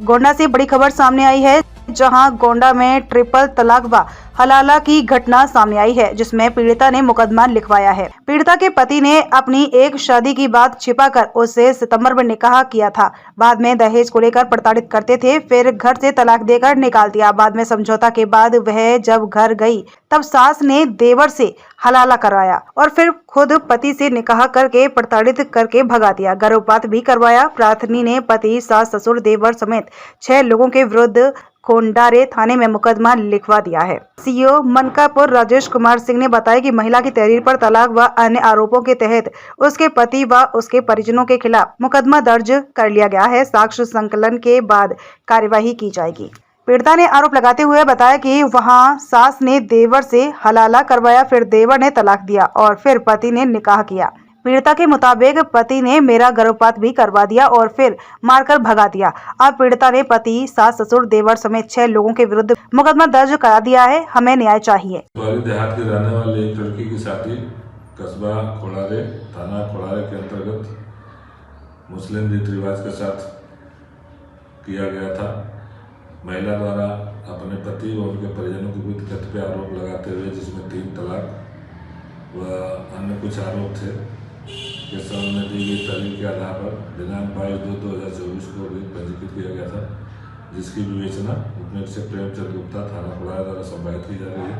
गोंडा से बड़ी खबर सामने आई है, जहां गोंडा में ट्रिपल तलाक व हलाला की घटना सामने आई है, जिसमें पीड़िता ने मुकदमा लिखवाया है। पीड़िता के पति ने अपनी एक शादी की बात छिपाकर उससे सितंबर में निकाह किया था। बाद में दहेज को लेकर प्रताड़ित करते थे, फिर घर से तलाक देकर निकाल दिया। बाद में समझौता के बाद वह जब घर गई तब सास ने देवर से हलाला करवाया और फिर खुद पति से निकाह करके प्रताड़ित करके भगा दिया। गर्भपात भी करवाया। प्रार्थनी ने पति, सास, ससुर, देवर समेत 6 लोगों के विरुद्ध कोंडारे थाने में मुकदमा लिखवा दिया है। सीओ मनकापुर राजेश कुमार सिंह ने बताया कि महिला की तहरीर पर तलाक व अन्य आरोपों के तहत उसके पति व उसके परिजनों के खिलाफ मुकदमा दर्ज कर लिया गया है। साक्ष्य संकलन के बाद कार्यवाही की जाएगी। पीड़िता ने आरोप लगाते हुए बताया कि वहां सास ने देवर से हलाला करवाया, फिर देवर ने तलाक दिया और फिर पति ने निकाह किया। पीड़िता के मुताबिक पति ने मेरा गर्भपात भी करवा दिया और फिर मारकर भगा दिया। अब पीड़िता ने पति, सास, ससुर, देवर समेत 6 लोगों के विरुद्ध मुकदमा दर्ज करा दिया है। हमें न्याय चाहिए। देहात की रहने वाली एक लड़की की शादी कस्बा खोड़ारे, थाना खोड़ारे के अंतर्गत मुस्लिम रीति रिवाज के साथ किया गया था। महिला द्वारा अपने पति और उनके परिजनों के विरुद्ध कतिपय आरोप लगाते हुए, जिसमें 3 तलाक व अन्य कुछ आरोप थे, के संबंध में दी गई दलील के आधार पर दिनांक 22/2/2024 को भी पंजीकृत किया गया था, जिसकी विवेचना उपनिरीक्षक प्रेमचंद गुप्ता, थाना खोड़ारे द्वारा संपादित की जा रही है।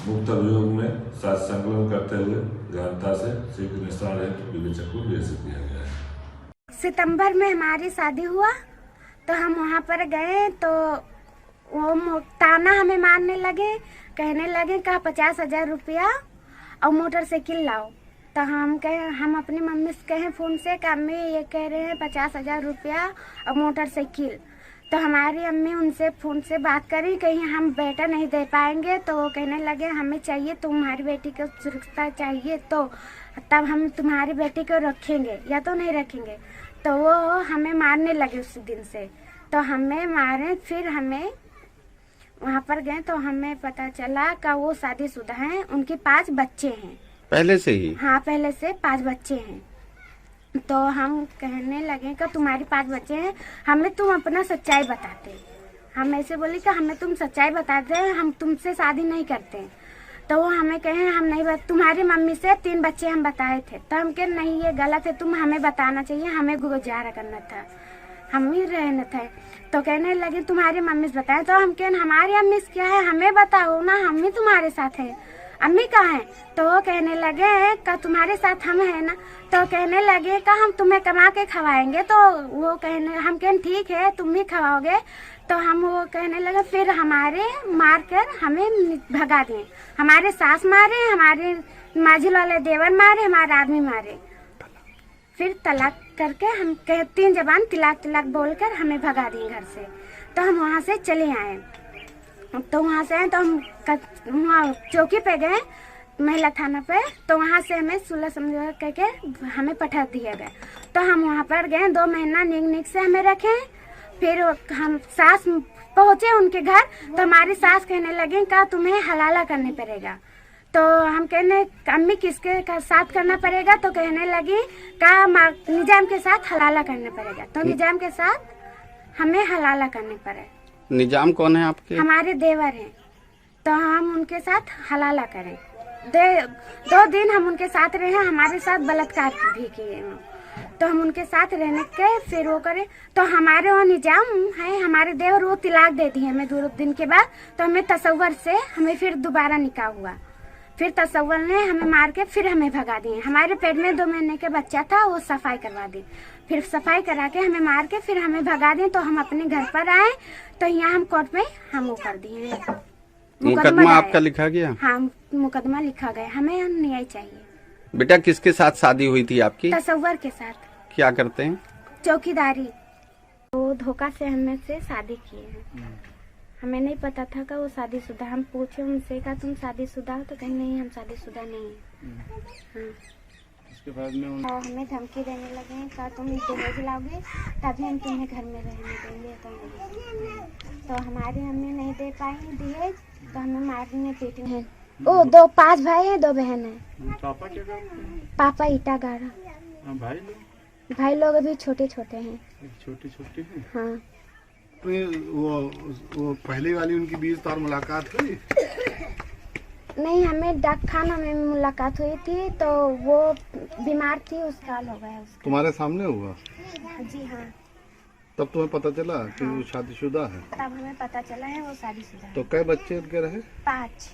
मुक्त अभियोग में साक्ष्य संकलन करते हुए गहनता से शीघ्र निस्तारण हेतु विवेचक को निर्देशित किया गया है। सितंबर में हमारी शादी हुआ तो हम वहाँ पर गए तो वो ताना हमें मारने लगे, कहने लगे का 50,000 रुपया और मोटरसाइकिल लाओ। तो हम अपनी मम्मी से कहें फ़ोन से कि अम्मी ये कह रहे हैं 50,000 रुपया और मोटरसाइकिल। तो हमारी अम्मी उनसे फ़ोन से बात करी, कहीं हम बेटा नहीं दे पाएंगे। तो वो कहने लगे हमें चाहिए, तुम्हारी बेटी को सुरक्षा चाहिए तो तब हम तुम्हारी बेटी को रखेंगे या तो नहीं रखेंगे। तो वो हमें मारने लगे उस दिन से। तो हमें मारे, फिर हमें वहाँ पर गए तो हमें पता चला कि वो शादीशुदा हैं, उनके 5 बच्चे हैं पहले से ही। हाँ, पहले से 5 बच्चे हैं। तो हम कहने लगे कि तुम्हारे 5 बच्चे हैं, हमें तुम अपना सच्चाई बताते। हम ऐसे बोले कि हमें तुम सच्चाई बताते, हम तुमसे शादी नहीं करते। तो वो हमें कहे हम नहीं तुम्हारी मम्मी से 3 बच्चे हम बताए थे। तो हम कहे नहीं, ये गलत है, तुम हमें बताना चाहिए, हमें गुजारा करना था, हम ही रहना था। तो कहने लगे तुम्हारी मम्मी से बताए। तो हम कहे हमारी अम्मी से क्या है, हमें बताओ ना, हम ही तुम्हारे साथ है, अम्मी कहाँ है। तो वो कहने लगे का तुम्हारे साथ हम है ना। तो कहने लगे का हम तुम्हें कमा के खवाएंगे। तो वो कहने, हम कहने ठीक है, तुम भी खवाओगे। तो हम वो कहने लगे, फिर हमारे मार कर हमें भगा दिए। हमारे सास मारे, हमारे माझी वाले देवर मारे, हमारे आदमी मारे। फिर तलाक करके हम 3 जबान तिलाक बोलकर हमें भगा दिए घर से। तो हम वहाँ से चले आए। तो वहाँ से आए तो हम वहाँ चौकी पे गए, महिला थाना पे। तो वहाँ से हमें सुलह समझौता करके हमें पठा दिया गया। तो हम वहाँ पर गए, 2 महीना निक से हमें रखे। फिर हम सास पहुँचे उनके घर। तो हमारी सास कहने लगे का तुम्हें हलाला करने पड़ेगा। तो हम कहने अम्मी किसके साथ करना पड़ेगा। तो कहने लगी का निजाम के साथ हलाला करना पड़ेगा। तो निजाम के साथ हमें हलाला करने पड़े। निजाम कौन है आपके? हमारे देवर हैं। तो हम उनके साथ हलाला करें। 2 दिन हम उनके साथ रहे, हमारे साथ बलात्कार भी किए। तो हम उनके साथ रहने के फिर वो करें। तो हमारे वो निजाम है, हमारे देवर वो तिलाक दे दिए हमें 2 दिन के बाद। तो हमें तसव्वुर से हमें फिर दोबारा निकाह हुआ। फिर तसव्वुर ने हमें मार के फिर हमें भगा दिए। हमारे पेट में 2 महीने के बच्चा था, वो सफाई करवा दी। फिर सफाई करा के हमें मार के फिर हमें भगा दिए। तो हम अपने घर पर आए तो यहाँ हम कोर्ट में हम वो कर दिए, मुकदमा आपका लिखा गया? हाँ, मुकदमा लिखा गया। हमें न्याय चाहिए। बेटा किसके साथ शादी हुई थी आपकी? तसव्वुर के साथ। क्या करते हैं? चौकीदारी। वो धोखा से हमें से शादी किए हैं। हमें नहीं पता था कि वो शादीशुदा। हम पूछे उनसे का तुम शादीशुदा हो? तो कहीं नहीं, हम शादीशुदा नहीं है। हाँ। उसके बाद में हमें धमकी देने लगे का तुम दहेज लाओगे तभी हम तुम्हें घर में रहने देंगे। तो हमारी अम्मी नहीं दे पाई दहेज, तो हमें मारने पीटने हैं। वो 5 भाई हैं, 2 बहन हैं। पापा क्या करते हैं? पापा ईटा गाड़ा। भाई लोग? भाई लोग अभी छोटे छोटे हैं। छोटी छोटी है। हाँ। तो ये वो पहले वाली उनकी 20 बार मुलाकात हुई? नहीं, हमें डाक खाना में मुलाकात हुई थी तो वो बीमार थी, उसका हो गया उसका। तुम्हारे सामने हुआ? जी हाँ। तब तुम्हें पता चला कि वो शादीशुदा है? तब हमें पता चला है वो शादीशुदा है। तो कई बच्चे उनके रहे? 5।